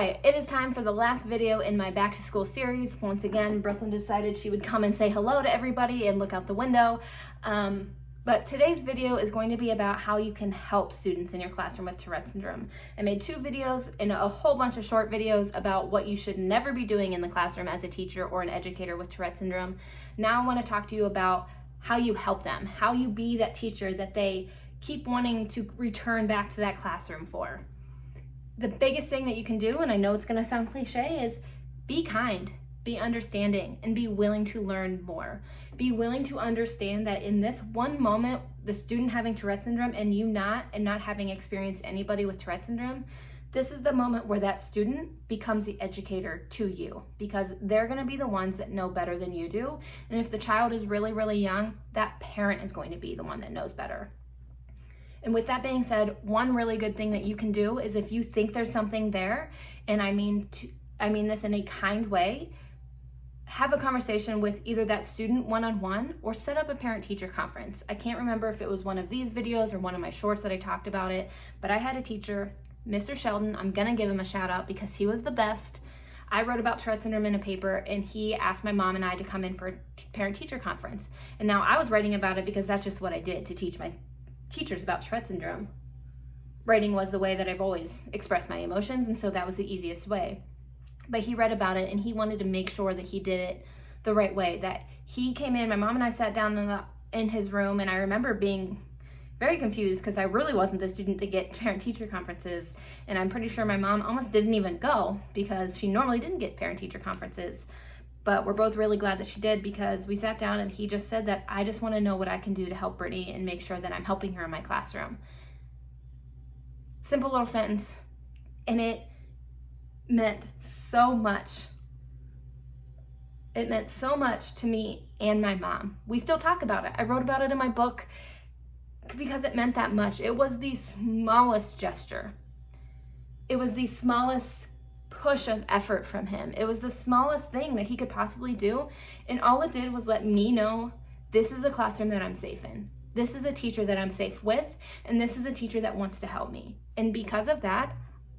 right, it is time for the last video in my back to school series. Once again, Brooklyn decided she would come and say hello to everybody and look out the window. But today's video is going to be about how you can help students in your classroom with Tourette syndrome. I made 2 videos and a whole bunch of short videos about what you should never be doing in the classroom as a teacher or an educator with Tourette syndrome. Now I want to talk to you about how you help them, how you be that teacher that they keep wanting to return back to that classroom for. The biggest thing that you can do, and I know it's going to sound cliche, is be kind, be understanding, and be willing to learn more. Be willing to understand that in this one moment, the student having Tourette syndrome and you not having experienced anybody with Tourette syndrome, this is the moment where that student becomes the educator to you, because they're going to be the ones that know better than you do. And if the child is really, really young, that parent is going to be the one that knows better. And with that being said, one really good thing that you can do is if you think there's something there, and I mean this in a kind way, have a conversation with either that student one-on-one or set up a parent-teacher conference. I can't remember if it was one of these videos or one of my shorts that I talked about it, but I had a teacher, Mr. Sheldon. I'm gonna give him a shout out because he was the best. I wrote about Tourette syndrome in a paper, and he asked my mom and I to come in for a parent-teacher conference. And now I was writing about it because that's just what I did to teach my teachers about Tourette syndrome. Writing was the way that I've always expressed my emotions, and so that was the easiest way. But he read about it and he wanted to make sure that he did it the right way, that he came in, my mom and I sat down in his room, and I remember being very confused because I really wasn't the student to get parent-teacher conferences, and I'm pretty sure my mom almost didn't even go because she normally didn't get parent-teacher conferences. But we're both really glad that she did, because we sat down and he just said that I just want to know what I can do to help Brittany and make sure that I'm helping her in my classroom. Simple little sentence, and it meant so much. It meant so much to me and my mom. We still talk about it. I wrote about it in my book because it meant that much. It was the smallest gesture. It was the smallest push of effort from him. It was the smallest thing that he could possibly do, and all it did was let me know this is a classroom that I'm safe in. This is a teacher that I'm safe with, and this is a teacher that wants to help me. And because of that,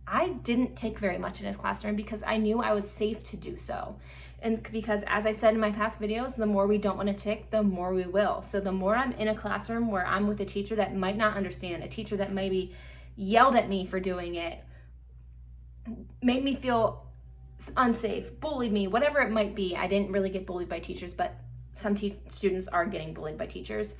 I didn't take very much in his classroom because I knew I was safe to do so. And because, as I said in my past videos, the more we don't want to tick, the more we will. So the more I'm in a classroom where I'm with a teacher that might not understand, a teacher that maybe yelled at me for doing it, made me feel unsafe, bullied me, whatever it might be. I didn't really get bullied by teachers, but some students are getting bullied by teachers.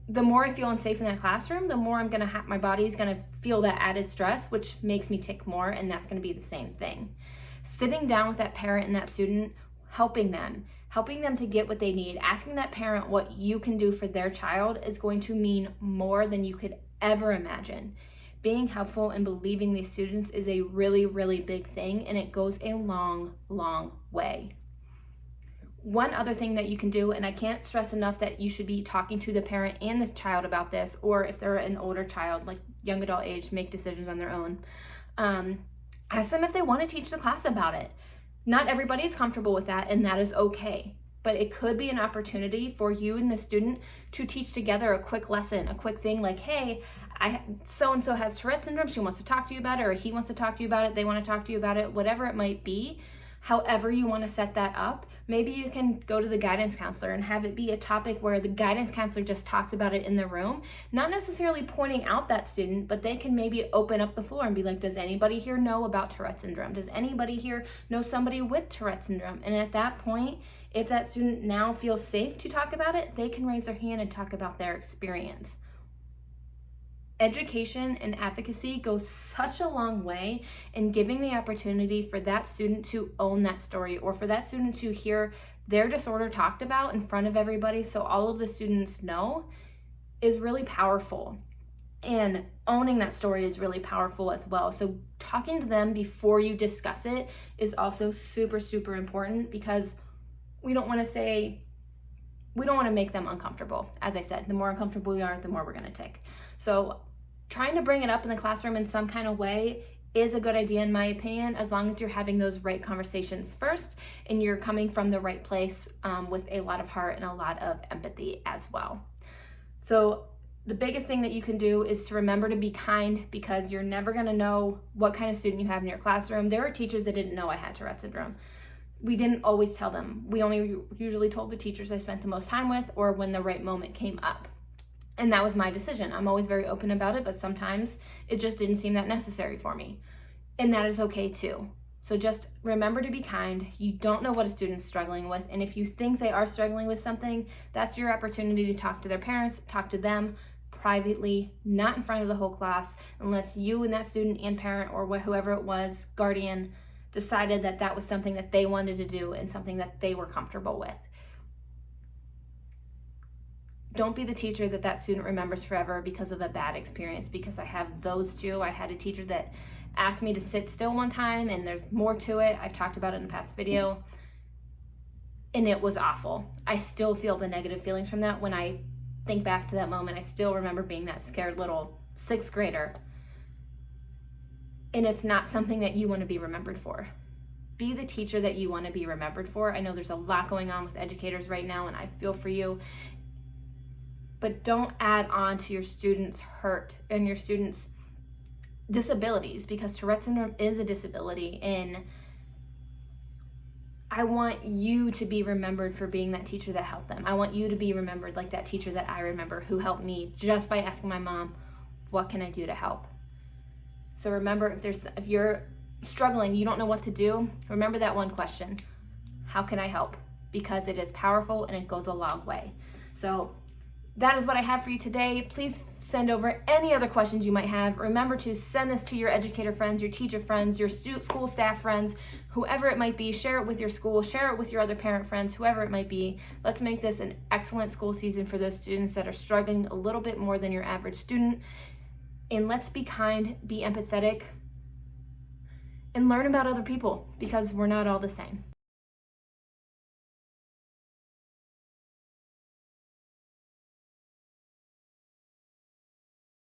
The more I feel unsafe in that classroom, the more I'm gonna have, my body's gonna feel that added stress, which makes me tick more, and that's gonna be the same thing. Sitting down with that parent and that student, helping them to get what they need, asking that parent what you can do for their child is going to mean more than you could ever imagine. Being helpful and believing these students is a really, really big thing, and it goes a long, long way. One other thing that you can do, and I can't stress enough that you should be talking to the parent and this child about this, or if they're an older child, like young adult age, make decisions on their own. Ask them if they want to teach the class about it. Not everybody is comfortable with that, and that is okay. But it could be an opportunity for you and the student to teach together a quick lesson, a quick thing like, hey, so-and-so has Tourette syndrome, she wants to talk to you about it, or he wants to talk to you about it, they want to talk to you about it, whatever it might be. However you want to set that up, maybe you can go to the guidance counselor and have it be a topic where the guidance counselor just talks about it in the room, not necessarily pointing out that student, but they can maybe open up the floor and be like, does anybody here know about Tourette syndrome? Does anybody here know somebody with Tourette syndrome? And at that point, if that student now feels safe to talk about it, they can raise their hand and talk about their experience. Education and advocacy go such a long way in giving the opportunity for that student to own that story, or for that student to hear their disorder talked about in front of everybody so all of the students know, is really powerful. And owning that story is really powerful as well. So talking to them before you discuss it is also super, super important, because we don't want to make them uncomfortable. As I said, the more uncomfortable we are, the more we're going to tick. So trying to bring it up in the classroom in some kind of way is a good idea in my opinion, as long as you're having those right conversations first and you're coming from the right place with a lot of heart and a lot of empathy as well. So The biggest thing that you can do is to remember to be kind, because you're never going to know what kind of student you have in your classroom. There were teachers that didn't know I had Tourette syndrome. We didn't always tell them. We only usually told the teachers I spent the most time with, or when the right moment came up. And that was my decision. I'm always very open about it, but sometimes it just didn't seem that necessary for me. And that is okay too. So just remember to be kind. You don't know what a student's struggling with. And if you think they are struggling with something, that's your opportunity to talk to their parents, talk to them privately, not in front of the whole class, unless you and that student and parent, or whoever it was, guardian, decided that that was something that they wanted to do and something that they were comfortable with. Don't be the teacher that that student remembers forever because of a bad experience, because I have those too. I had a teacher that asked me to sit still one time, and there's more to it. I've talked about it in a past video, and it was awful. I still feel the negative feelings from that. When I think back to that moment, I still remember being that scared little 6th grader. And it's not something that you want to be remembered for. Be the teacher that you want to be remembered for. I know there's a lot going on with educators right now, and I feel for you. But don't add on to your students' hurt and your students' disabilities, because Tourette syndrome is a disability, and I want you to be remembered for being that teacher that helped them. I want you to be remembered like that teacher that I remember who helped me just by asking my mom, what can I do to help? So remember, if you're struggling, you don't know what to do, remember that one question: how can I help? Because it is powerful and it goes a long way. So that is what I have for you today. Please send over any other questions you might have. Remember to send this to your educator friends, your teacher friends, your school staff friends, whoever it might be. Share it with your school, share it with your other parent friends, whoever it might be. Let's make this an excellent school season for those students that are struggling a little bit more than your average student. And let's be kind, be empathetic, and learn about other people, because we're not all the same.